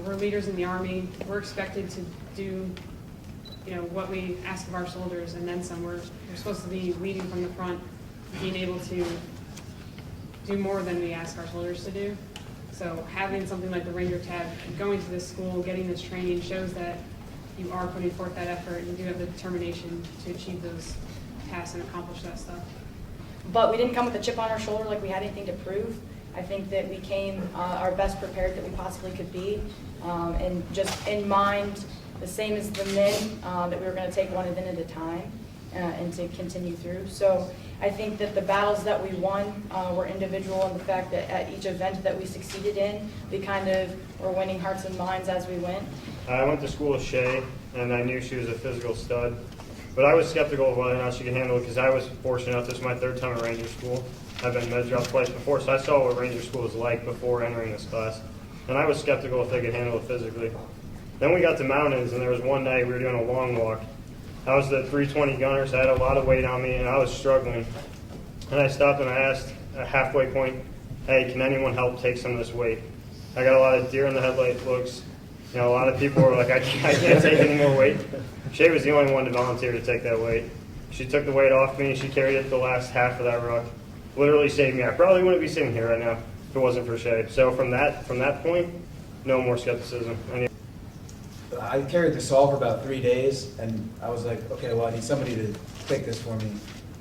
we're leaders in the Army. We're expected to do, what we ask of our soldiers and then some. We're supposed to be leading from the front, being able to do more than we ask our soldiers to do. So having something like the Ranger tab, going to this school, getting this training shows that you are putting forth that effort and you do have the determination to achieve those tasks and accomplish that stuff. But we didn't come with a chip on our shoulder like we had anything to prove. I think that we came our best prepared that we possibly could be, and just in mind, the same as the men, that we were going to take one event at a time and to continue through. So I think that the battles that we won were individual, and the fact that at each event that we succeeded in, we kind of were winning hearts and minds as we went. I went to school with Shaye, and I knew she was a physical stud. But I was skeptical of whether or not she could handle it because I was fortunate enough. This is my third time at Ranger School. I've been med drop twice before, so I saw what Ranger School was like before entering this class. And I was skeptical if they could handle it physically. Then we got to mountains, and there was one night we were doing a long walk. I was the 320 gunner, so I had a lot of weight on me, and I was struggling. And I stopped and I asked at halfway point, hey, can anyone help take some of this weight? I got a lot of deer in the headlight looks. A lot of people were like, I can't take any more weight. Shaye was the only one to volunteer to take that weight. She took the weight off me, and she carried it the last half of that ruck. Literally saved me. I probably wouldn't be sitting here right now if it wasn't for Shaye. So from that point, no more skepticism. I carried the saw for about 3 days, and I was like, okay, well, I need somebody to take this for me.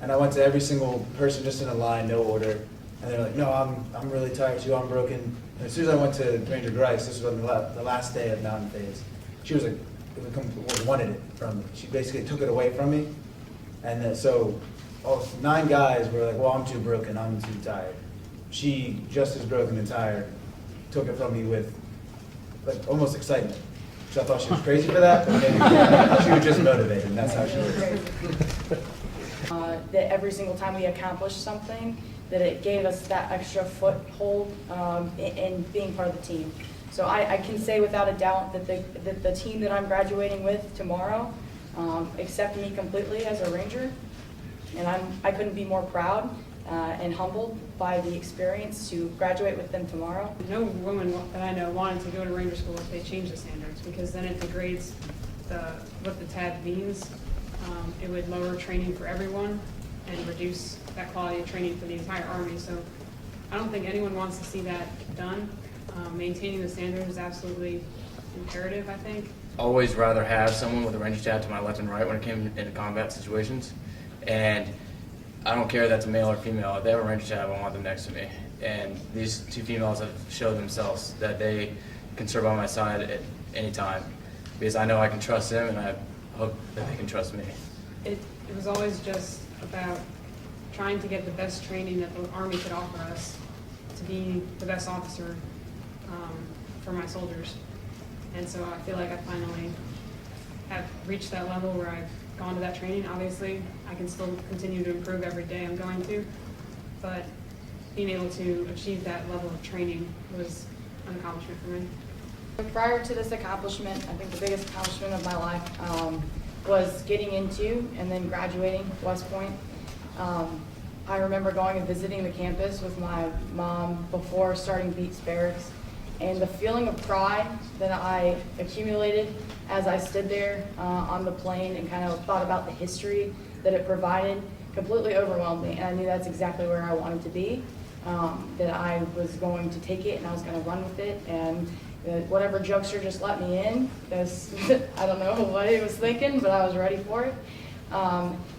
And I went to every single person just in a line, no order. And they're like, no, I'm really tired too, I'm broken. And as soon as I went to Ranger Griest, this was on the last day of mountain phase, she was like, wanted it from me. She basically took it away from me. And so all 9 guys were like, well, I'm too broken, I'm too tired. She, just as broken and tired, took it from me with like almost excitement. So I thought she was crazy for that, but maybe she was just motivated, and that's how she was. That every single time we accomplished something, that it gave us that extra foothold in being part of the team. So I can say without a doubt that the team that I'm graduating with tomorrow accepted me completely as a Ranger, and I couldn't be more proud and humbled by the experience to graduate with them tomorrow. No woman that I know wanted to go to Ranger School if they changed the standards, because then it degrades what the tab means. It would lower training for everyone and reduce that quality of training for the entire Army. So I don't think anyone wants to see that done. Maintaining the standard is absolutely imperative, I think. Always rather have someone with a Ranger tab to my left and right when it came into combat situations. And I don't care if that's a male or female. If they have a Ranger tab, I want them next to me. And these 2 females have showed themselves that they can serve on my side at any time, because I know I can trust them, and I hope that they can trust me. It was always just about trying to get the best training that the Army could offer us to be the best officer for my soldiers. And so I feel like I finally have reached that level where I've gone to that training. Obviously, I can still continue to improve every day I'm going to, but being able to achieve that level of training was an accomplishment for me. Prior to this accomplishment, I think the biggest accomplishment of my life was getting into and then graduating West Point. I remember going and visiting the campus with my mom before starting Beats Barracks, and the feeling of pride that I accumulated as I stood there on the plane and kind of thought about the history that it provided completely overwhelmed me, and I knew that's exactly where I wanted to be, that I was going to take it and I was going to run with it, and whatever jokester just let me in, because I don't know what he was thinking, but I was ready for it.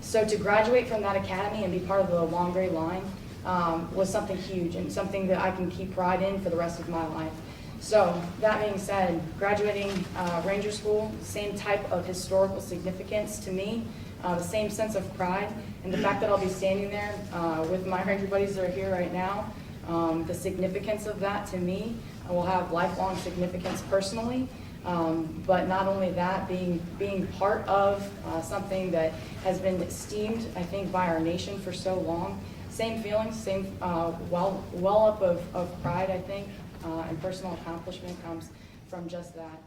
So to graduate from that academy and be part of the Long Gray Line was something huge and something that I can keep pride in for the rest of my life. So that being said, graduating Ranger School, same type of historical significance to me, the same sense of pride, and the fact that I'll be standing there with my Ranger buddies that are here right now, the significance of that to me will have lifelong significance personally. But not only that, being part of something that has been esteemed, I think, by our nation for so long. Same feelings, same well up of pride, I think, and personal accomplishment comes from just that.